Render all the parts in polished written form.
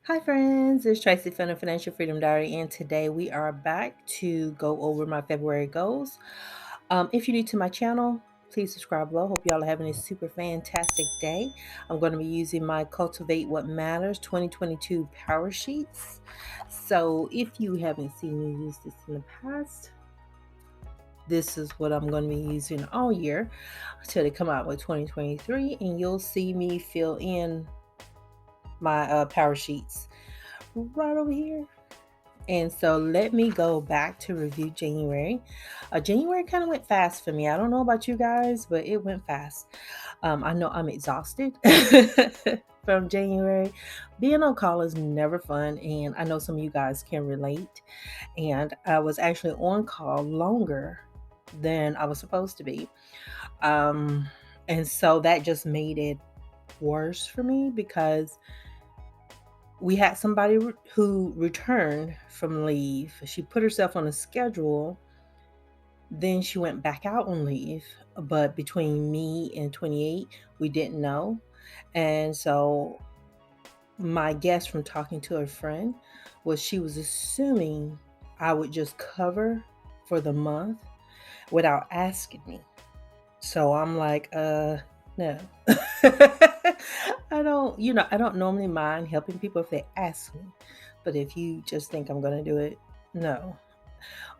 Hi, friends. It's Tracy from the Financial Freedom Diary, and today we are back to go over my February goals. If you're new to my channel, please subscribe below. Hope y'all are having a super fantastic day. I'm going to be using my Cultivate What Matters 2022 Power Sheets. So, if you haven't seen me use this in the past, this is what I'm going to be using all year until they come out with 2023, and you'll see me fill in my power sheets right over here. And so let me go back to review January. January kind of went fast for me. I don't know about you guys, but it went fast. I know I'm exhausted from January. Being on call is never fun, and I know some of you guys can relate. And I was actually on call longer than I was supposed to be. And so that just made it worse for me because we had somebody who returned from leave. She put herself on a schedule. Then she went back out on leave. But between me and 28, we didn't know. And so my guess from talking to a friend was she was assuming I would just cover for the month without asking me. So I'm like, no. I don't normally mind helping people if they ask me. But if you just think I'm going to do it, no.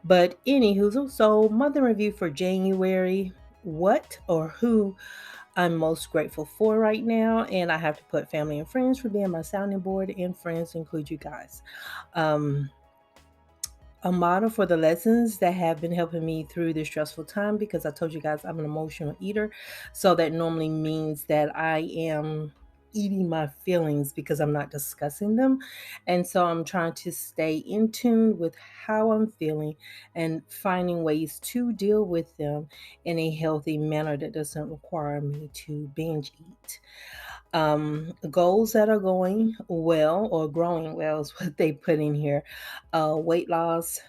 But anywho, so month in review for January. What or who I'm most grateful for right now. And I have to put family and friends for being my sounding board, and friends include you guys. Um, a model for the lessons that have been helping me through this stressful time, because I told you guys I'm an emotional eater. So that normally means that I am eating my feelings because I'm not discussing them. And so I'm trying to stay in tune with how I'm feeling and finding ways to deal with them in a healthy manner that doesn't require me to binge eat. Goals that are going well or growing well is what they put in here. Weight loss,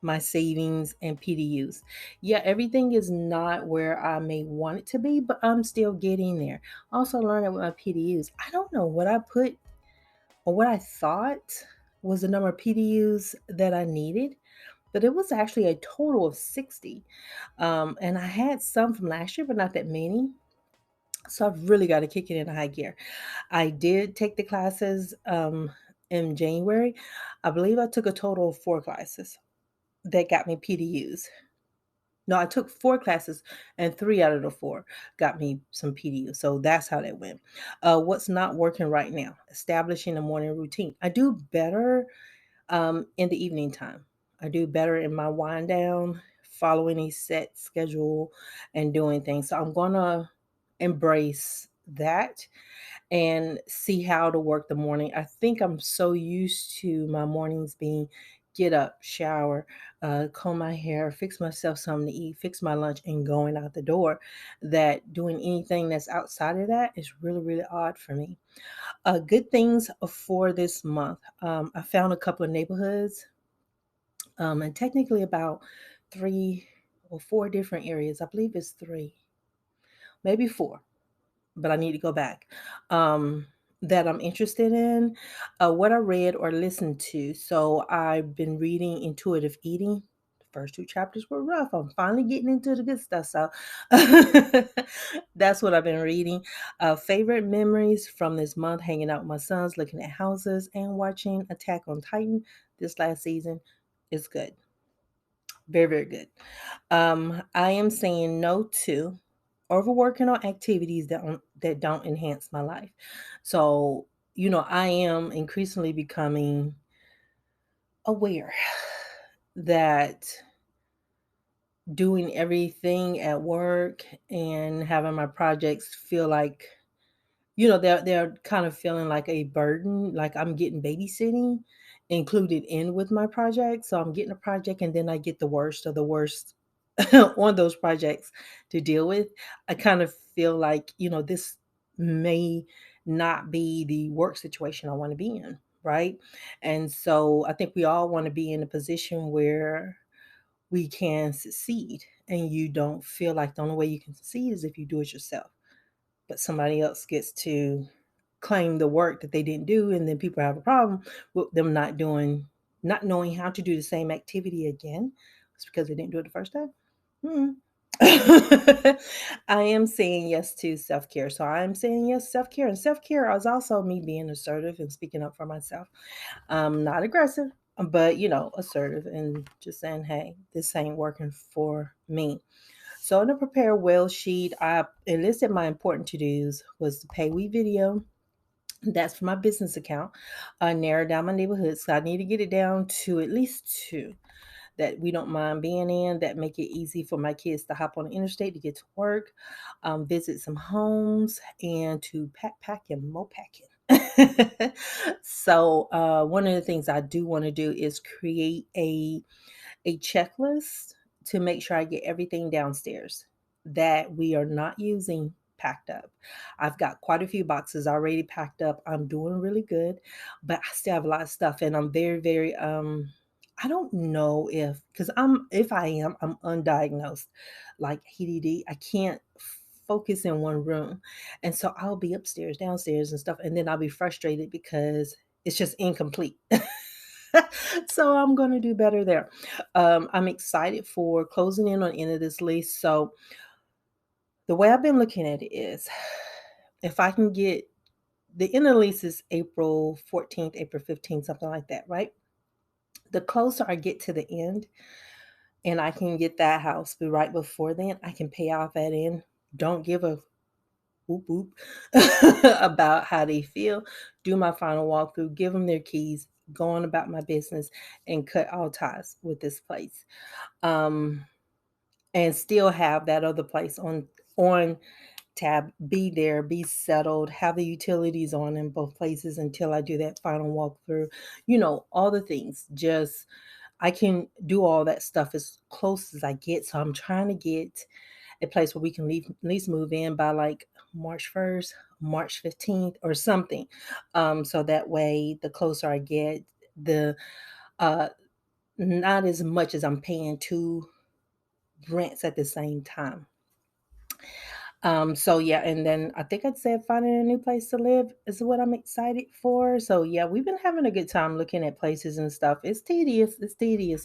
my savings, and PDUs. Yeah, everything is not where I may want it to be, but I'm still getting there. Also learning with my PDUs. I don't know what I put or what I thought was the number of PDUs that I needed, but it was actually a total of 60. And I had some from last year, but not that many. So I've really got to kick it into high gear. I did take the classes in January. I believe I took a total of 4 classes that got me PDUs. No, I took 4 classes, and 3 out of the 4 got me some PDU. So that's how that went. What's not working right now? Establishing a morning routine. I do better in the evening time. I do better in my wind down, following a set schedule and doing things. So I'm going to embrace that and see how to work the morning. I think I'm so used to my mornings being get up, shower, comb my hair, fix myself something to eat, fix my lunch, and going out the door, that doing anything that's outside of that is really, really odd for me. Good things for this month. I found a couple of neighborhoods, and technically about 3 or 4 different areas. I believe it's 3, maybe 4, but I need to go back. That I'm interested in, what I read or listened to. So I've been reading Intuitive Eating. The first 2 chapters were rough. I'm finally getting into the good stuff. So that's what I've been reading. Favorite memories from this month: hanging out with my sons, looking at houses, and watching Attack on Titan this last season is good. Very, very good. I am saying no to overworking on activities that don't enhance my life. So, I am increasingly becoming aware that doing everything at work and having my projects feel like, they're kind of feeling like a burden, like I'm getting babysitting included in with my project. So I'm getting a project and then I get the worst of the worst on those projects to deal with. I kind of feel like, this may not be the work situation I want to be in, right? And so I think we all want to be in a position where we can succeed, and you don't feel like the only way you can succeed is if you do it yourself, but somebody else gets to claim the work that they didn't do, and then people have a problem with them not knowing how to do the same activity again. It's because they didn't do it the first time. I am saying yes to self-care. So I'm saying yes to self-care. And self-care is also me being assertive and speaking up for myself. Not aggressive, but assertive and just saying, hey, this ain't working for me. So in the prepare well sheet, I enlisted my important to-dos was the pay we video. That's for my business account. Narrow down my neighborhood. So I need to get it down to at least two that we don't mind being in, that make it easy for my kids to hop on the interstate to get to work, visit some homes, and to pack and mo packing. So one of the things I do want to do is create a checklist to make sure I get everything downstairs that we are not using packed up. I've got quite a few boxes already packed up. I'm doing really good, but I still have a lot of stuff, and I'm very, very I don't know because I'm undiagnosed, like HDD. I can't focus in one room. And so I'll be upstairs, downstairs and stuff, and then I'll be frustrated because it's just incomplete. So I'm going to do better there. I'm excited for closing in on the end of this lease. So the way I've been looking at it is if I can get the end of the lease is April 14th, April 15th, something like that, right? The closer I get to the end and I can get that house but right before then, I can pay off that end. Don't give a whoop whoop about how they feel. Do my final walkthrough, give them their keys, go on about my business, and cut all ties with this place. Um, and still have that other place on tab, be there, be settled, have the utilities on in both places until I do that final walkthrough. All the things. Just I can do all that stuff as close as I get. So I'm trying to get a place where we can at least move in by like March 1st, March 15th, or something. So that way, the closer I get, the uh, not as much as I'm paying two rents at the same time. So yeah, and then I think I'd say finding a new place to live is what I'm excited for. So yeah, we've been having a good time looking at places and stuff. It's tedious,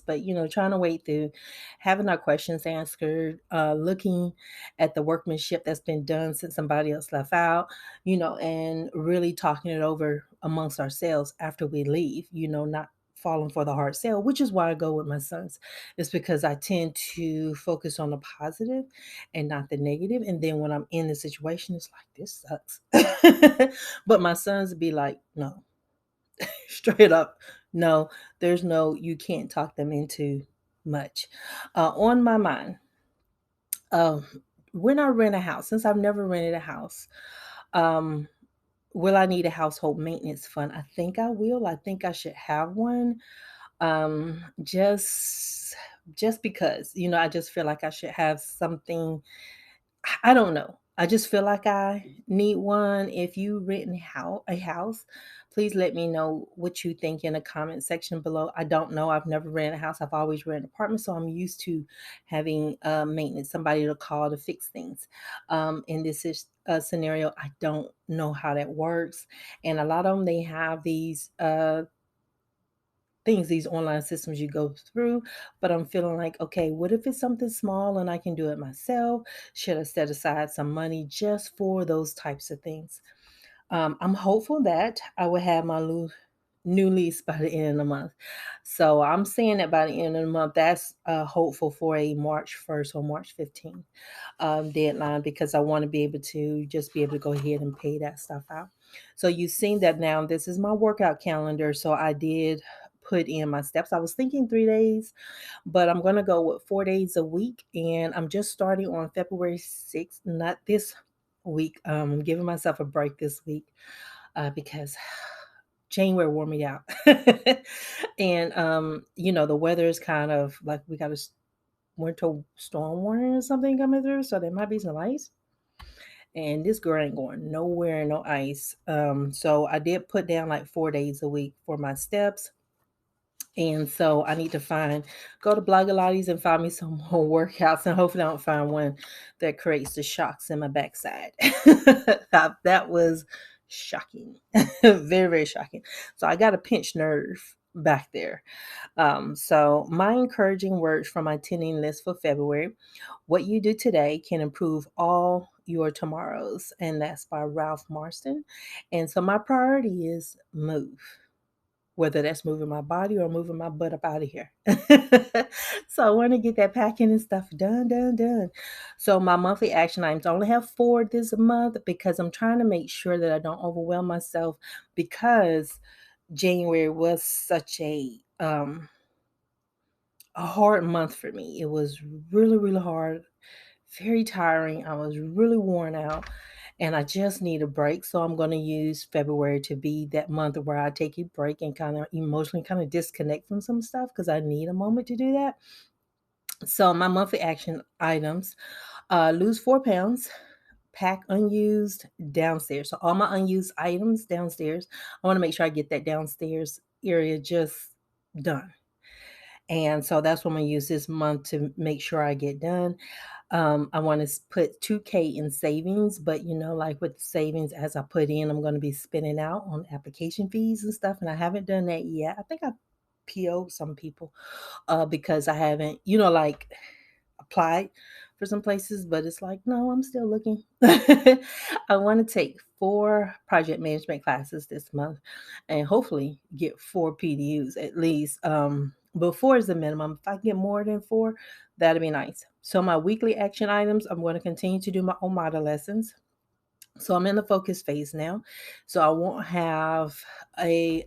but trying to wait through, having our questions answered, looking at the workmanship that's been done since somebody else left out, and really talking it over amongst ourselves after we leave, not falling for the hard sell, which is why I go with my sons. It's because I tend to focus on the positive and not the negative. And then when I'm in the situation, it's like, this sucks. But my sons be like, no, straight up, no, you can't talk them into much. On my mind, um, when I rent a house, since I've never rented a house, um, will I need a household maintenance fund? I think I will. I think I should have one. Just because, I just feel like I should have something. I don't know. I just feel like I need one. If you renting a house, please let me know what you think in the comment section below. I don't know. I've never rented a house. I've always rented apartments, so I'm used to having maintenance, somebody to call to fix things. In this scenario, I don't know how that works, and a lot of them they have these things, these online systems you go through. But I'm feeling like, okay, what if it's something small and I can do it myself? Should I set aside some money just for those types of things? I'm hopeful that I will have my new lease by the end of the month. So I'm saying that by the end of the month, that's hopeful for a March 1st or March 15th deadline, because I want to be able to just be able to go ahead and pay that stuff out. So you've seen that now. This is my workout calendar. So I did put in my steps. I was thinking 3 days, but I'm going to go with 4 days a week. And I'm just starting on February 6th, not this week. I'm giving myself a break this week because January wore me out. And, the weather is kind of like we got a winter storm warning or something coming through. So there might be some ice. And this girl ain't going nowhere, no ice. So I did put down like 4 days a week for my steps. And so I need to go to Blogilates and find me some more workouts, and hopefully I don't find one that creates the shocks in my backside. That was shocking. Very, very shocking. So I got a pinched nerve back there. So my encouraging words from my 10 list for February: what you do today can improve all your tomorrows. And that's by Ralph Marston. And so my priority is move, whether that's moving my body or moving my butt up out of here. So I want to get that packing and stuff done, done, done. So my monthly action items, I only have 4 this month because I'm trying to make sure that I don't overwhelm myself, because January was such a hard month for me. It was really, really hard, very tiring. I was really worn out and I just need a break. So I'm going to use February to be that month where I take a break and kind of emotionally kind of disconnect from some stuff, because I need a moment to do that. So my monthly action items: lose 4 pounds, pack unused downstairs. So all my unused items downstairs, I want to make sure I get that downstairs area just done. And so that's what I'm going to use this month to make sure I get done. I want to put 2K in savings, but like with the savings, as I put in, I'm going to be spending out on application fees and stuff. And I haven't done that yet. I think I PO'd some people because I haven't, like applied for some places, but it's like, no, I'm still looking. I want to take 4 project management classes this month and hopefully get 4 PDUs at least. But 4 is the minimum. If I get more than 4, that'd be nice. So my weekly action items, I'm going to continue to do my Omada lessons. So I'm in the focus phase now. So I won't have a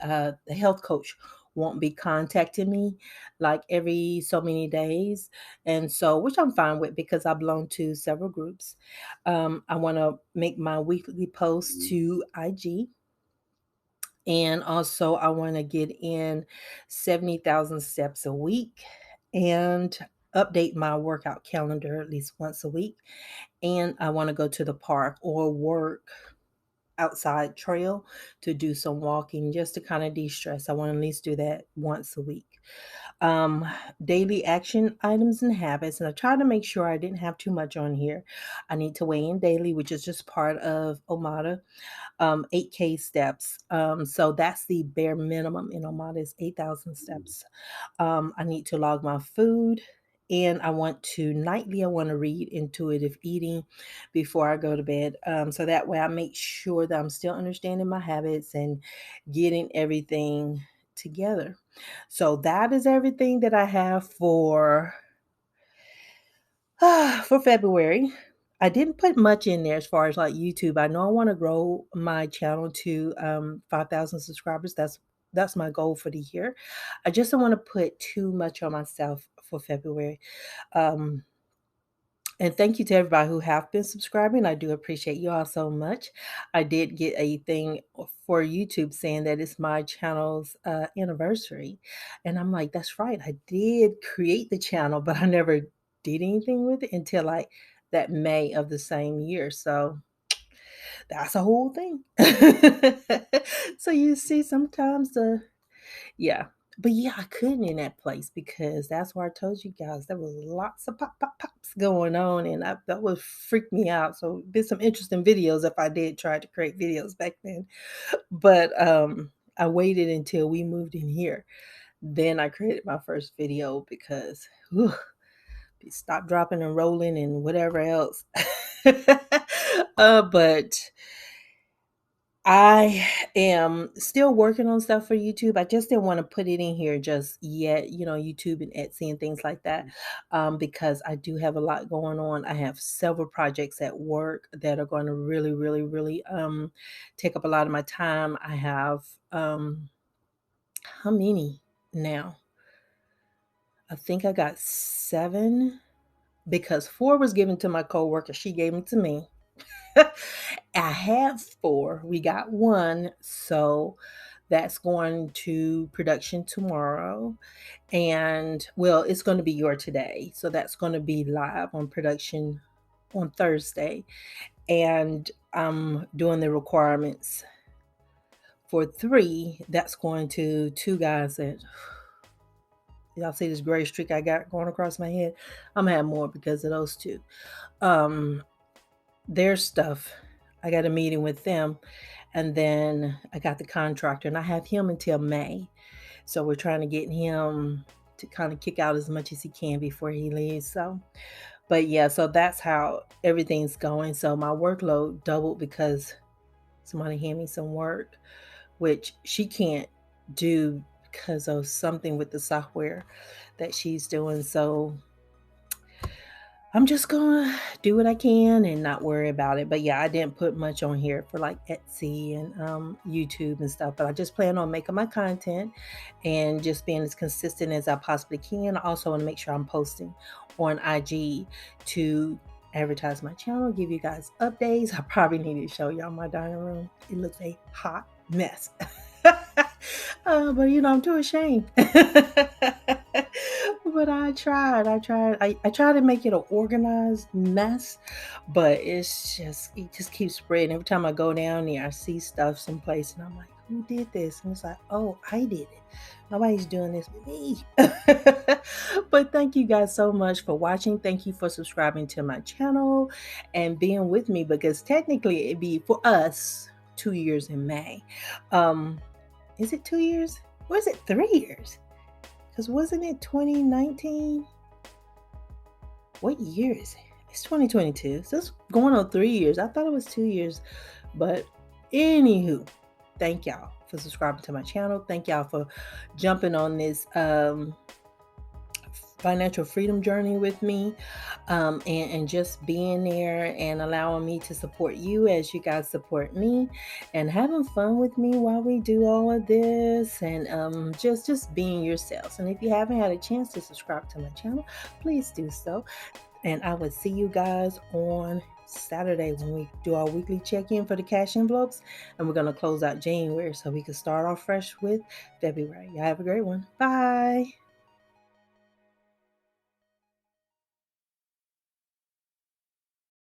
health coach won't be contacting me like every so many days. And so, which I'm fine with because I belong to several groups. I want to make my weekly post to IG. And also, I want to get in 70,000 steps a week and update my workout calendar at least once a week. And I want to go to the park or work outside trail to do some walking just to kind of de-stress. I want to at least do that once a week. Um, Daily action items and habits, and I tried to make sure I didn't have too much on here. I need to weigh in daily, which is just part of Omada. 8K steps. So that's the bare minimum in Omada is 8,000 steps. I need to log my food. And I want to read intuitive eating before I go to bed. So that way I make sure that I'm still understanding my habits and getting everything together. So that is everything that I have for February. I didn't put much in there as far as like YouTube. I know I want to grow my channel to 5,000 subscribers. That's my goal for the year. I just don't want to put too much on myself for February. Um, and thank you to everybody who have been subscribing. I do appreciate you all so much. I did get a thing for YouTube saying that it's my channel's anniversary. And I'm like, that's right. I did create the channel, but I never did anything with it until like that May of the same year. So that's a whole thing. So you see, sometimes yeah. But yeah, I couldn't in that place because that's where I told you guys there was lots of pops going on, and that would freak me out. So it'd been some interesting videos if I did try to create videos back then. But I waited until we moved in here. Then I created my first video because whew, stop dropping and rolling and whatever else. But I am still working on stuff for YouTube. I just didn't want to put it in here just yet, YouTube and Etsy and things like that, because I do have a lot going on. I have several projects at work that are going to really, really, really take up a lot of my time. I have, how many now? I think I got 7 because 4 was given to my coworker. She gave them to me. I have 4. We got 1. So that's going to production tomorrow. And well, it's going to be your today. So that's going to be live on production on Thursday. And I'm doing the requirements for 3. That's going to 2 guys that y'all see this gray streak I got going across my head. I'm gonna have more because of those 2. Their stuff. I got a meeting with them And then I got the contractor, and I have him until May. So we're trying to get him to kind of kick out as much as he can before he leaves. So, but yeah, so that's how everything's going. So my workload doubled because somebody handed me some work, which she can't do because of something with the software that she's doing. So I'm just gonna do what I can and not worry about it. But yeah, I didn't put much on here for like Etsy and YouTube and stuff. But I just plan on making my content and just being as consistent as I possibly can. I also want to make sure I'm posting on IG to advertise my channel, give you guys updates. I probably need to show y'all my dining room. It looks a hot mess. But I'm too ashamed. But I tried. I tried to make it an organized mess, but it just keeps spreading. Every time I go down there, I see stuff someplace, and I'm like, "Who did this?" And it's like, "Oh, I did it. Nobody's doing this but me." But thank you guys so much for watching. Thank you for subscribing to my channel and being with me, because technically it'd be for us 2 years in May. Is it 2 years? Or is it 3 years? Because wasn't it 2019? What year is it? It's 2022. So it's going on 3 years. I thought it was 2 years. But anywho, thank y'all for subscribing to my channel. Thank y'all for jumping on this financial freedom journey with me, and just being there and allowing me to support you as you guys support me, and having fun with me while we do all of this, and just being yourselves. And if you haven't had a chance to subscribe to my channel, please do so. And I will see you guys on Saturday when we do our weekly check-in for the cash envelopes, and we're going to close out January so we can start off fresh with February. Y'all have a great one. Bye.